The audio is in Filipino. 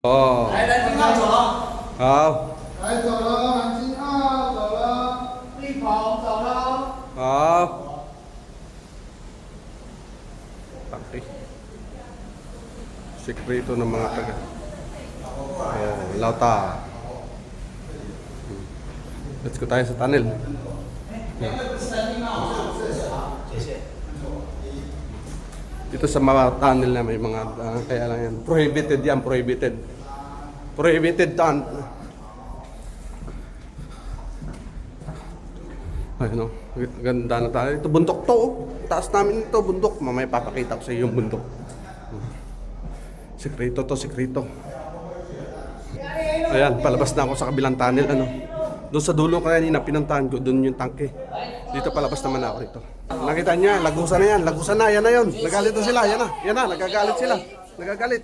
哦，来来，听号走了，好，来走了，南京号走了，力鹏走了。好。Okay. Sekreto ng mga taga. Oh, lauta. Let's go tayo sa tunnel. Dito sa mga tunnel na may mga kaya lang yan. Prohibited yan, prohibited. Prohibited tunnel. Ayun o, ganda na tayo. Ito bundok to oh. Taas namin ito, bundok. Mamaya papakita ko sa iyo yung bundok. Sekreto to, sekreto. Ayan, palabas na ako sa kabilang tunnel. Ano? Doon sa dulo kanina pinuntahan ko, doon yung tangke. Dito palabas naman ako rito. Nakita niya, lagusan na yan, lagusan na, yan na yun. Nagalit na sila, yan na, nagagalit sila. Nagagalit.